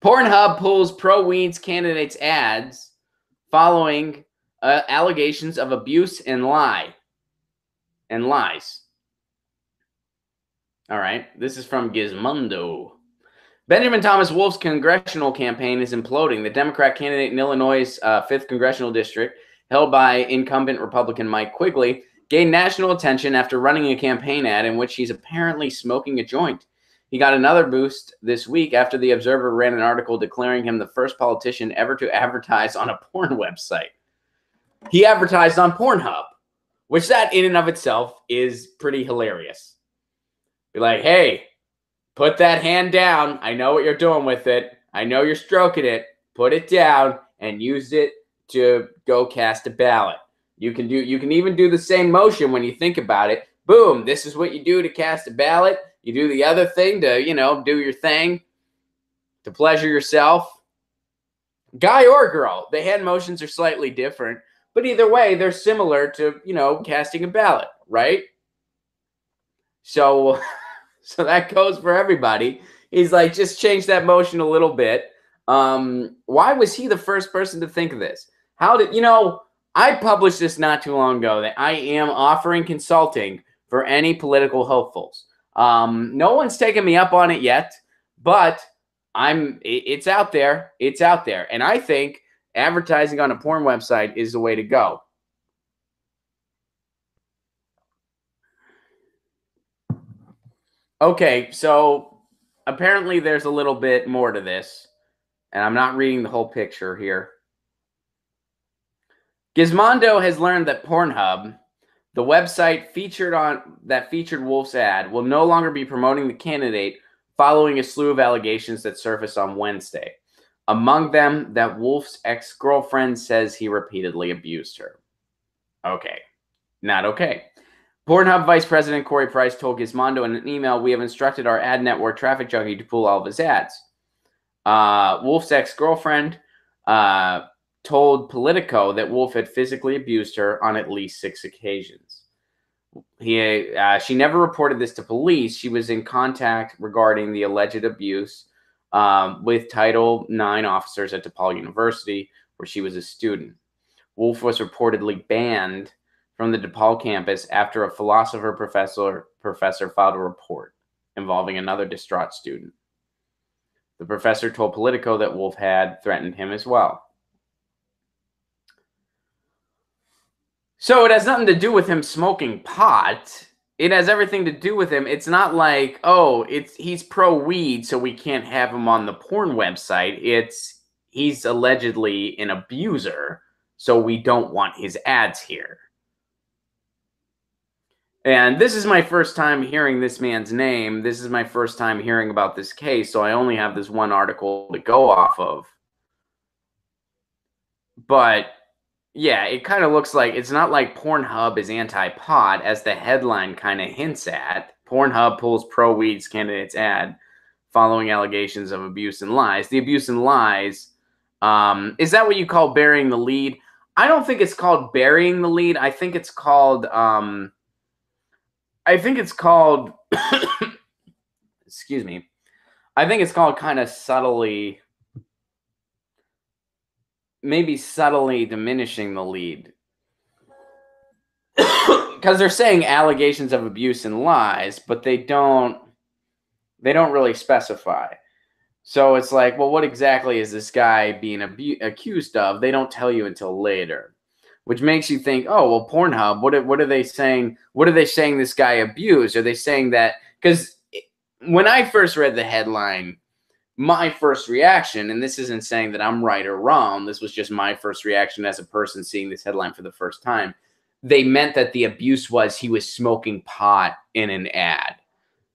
Pornhub pulls pro-weeds candidates ads following allegations of abuse and lies. All right, this is from Gizmodo. Benjamin Thomas Wolf's congressional campaign is imploding. The Democrat candidate in Illinois' 5th congressional district, held by incumbent Republican Mike Quigley, gained national attention after running a campaign ad in which he's apparently smoking a joint. He got another boost this week after The Observer ran an article declaring him the first politician ever to advertise on a porn website. He advertised on Pornhub, which that in and of itself is pretty hilarious. Be like, hey, put that hand down. I know what you're doing with it. I know you're stroking it. Put it down and use it to go cast a ballot. You can even do the same motion when you think about it. Boom, this is what you do to cast a ballot. You do the other thing to, do your thing to pleasure yourself. Guy or girl, the hand motions are slightly different, but either way, they're similar to, casting a ballot, right? So that goes for everybody. He's like, just change that motion a little bit. Why was he the first person to think of this? How did, I published this not too long ago that I am offering consulting for any political hopefuls. No one's taken me up on it yet, but it's out there. It's out there. And I think advertising on a porn website is the way to go. Okay, so apparently there's a little bit more to this, and I'm not reading the whole picture here. Gizmodo has learned that Pornhub, the website featured Wolf's ad, will no longer be promoting the candidate following a slew of allegations that surfaced on Wednesday. Among them, that Wolf's ex-girlfriend says he repeatedly abused her. Okay, not okay. Pornhub Vice President Corey Price told Gizmodo in an email, "We have instructed our ad network Traffic Junkie to pull all of his ads." Wolf's ex-girlfriend told Politico that Wolf had physically abused her on at least 6 occasions. She never reported this to police. She was in contact regarding the alleged abuse with Title IX officers at DePaul University, where she was a student. Wolf was reportedly banned from the DePaul campus after a philosophy professor filed a report involving another distraught student. The professor told Politico that Wolf had threatened him as well. So it has nothing to do with him smoking pot. It has everything to do with him. It's not like, oh, he's pro-weed, so we can't have him on the porn website. He's allegedly an abuser, so we don't want his ads here. And this is my first time hearing this man's name. This is my first time hearing about this case, so I only have this one article to go off of. But yeah, it kind of looks like it's not like Pornhub is anti-pot, as the headline kind of hints at. Pornhub pulls pro-weeds candidates ad following allegations of abuse and lies. The abuse and lies, is that what you call burying the lead? I don't think it's called burying the lead. I think it's called, excuse me. I think it's called kind of subtly, maybe subtly diminishing the lead. Because they're saying allegations of abuse and lies, but they don't really specify. So it's like, well, what exactly is this guy being accused of? They don't tell you until later, which makes you think, oh, well, Pornhub, what are they saying? What are they saying this guy abused? Are they saying that? Because when I first read the headline, my first reaction, and this isn't saying that I'm right or wrong, this was just my first reaction as a person seeing this headline for the first time. They meant that the abuse was he was smoking pot in an ad.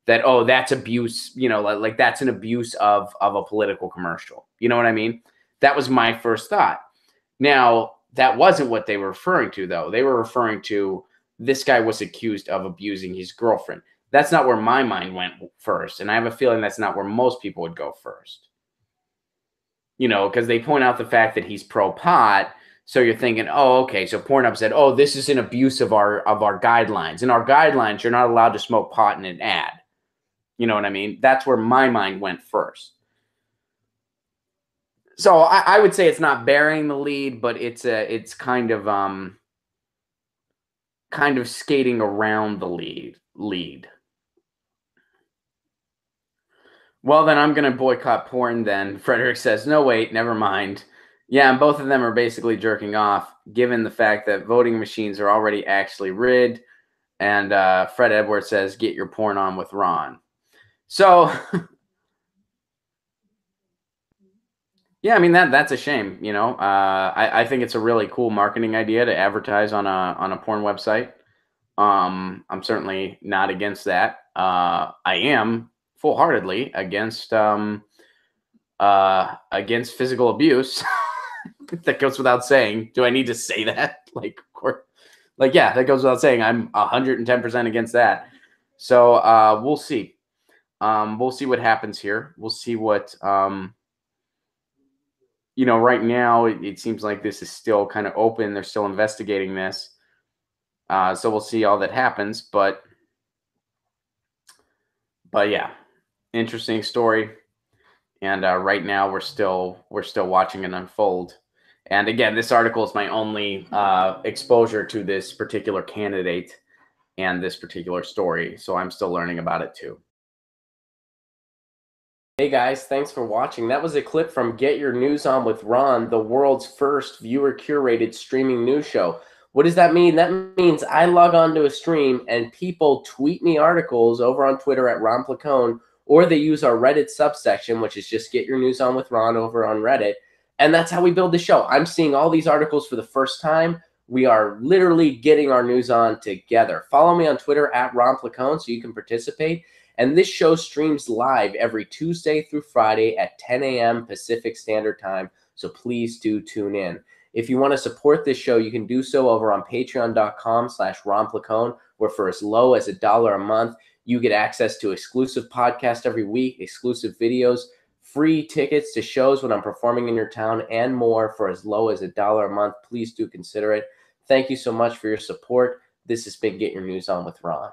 That, oh, that's abuse, like that's an abuse of a political commercial. You know what I mean? That was my first thought. Now, that wasn't what they were referring to, though. They were referring to this guy was accused of abusing his girlfriend. That's not where my mind went first. And I have a feeling that's not where most people would go first. Because they point out the fact that he's pro-pot. So you're thinking, oh, okay, so Pornhub said, oh, this is an abuse of our guidelines. In our guidelines, you're not allowed to smoke pot in an ad. You know what I mean? That's where my mind went first. So I would say it's not burying the lead, but it's kind of skating around the lead. Well, then I'm going to boycott porn then. Frederick says, no, wait, never mind. Yeah, and both of them are basically jerking off, given the fact that voting machines are already actually rigged. And Fred Edwards says, get your porn on with Ron. So, yeah, I mean, that's a shame, you know. I think it's a really cool marketing idea to advertise on a porn website. I'm certainly not against that. I am full-heartedly against physical abuse. That goes without saying. Do I need to say that? Like, of course, like, yeah, that goes without saying. I'm 110% against that. So we'll see. We'll see what happens here. We'll see what you know. Right now, it seems like this is still kind of open. They're still investigating this. So we'll see all that happens. But yeah, interesting story. And right now we're still watching it unfold. And again, this article is my only exposure to this particular candidate and this particular story, so I'm still learning about it too. Hey guys, thanks for watching. That was a clip from Get Your News On with Ron, the world's first viewer-curated streaming news show. What does that mean? That means I log on to a stream and people tweet me articles over on Twitter at Ron Placone, or they use our Reddit subsection, which is just Get Your News On with Ron over on Reddit. And that's how we build the show. I'm seeing all these articles for the first time. We are literally getting our news on together. Follow me on Twitter at Ron Placone so you can participate. And this show streams live every Tuesday through Friday at 10 a.m. Pacific Standard Time. So please do tune in. If you want to support this show, you can do so over on patreon.com/Ron Placone, where for as low as $1 a month, you get access to exclusive podcasts every week, exclusive videos, free tickets to shows when I'm performing in your town, and more for as low as $1 a month. Please do consider it. Thank you so much for your support. This has been Get Your News On with Ron.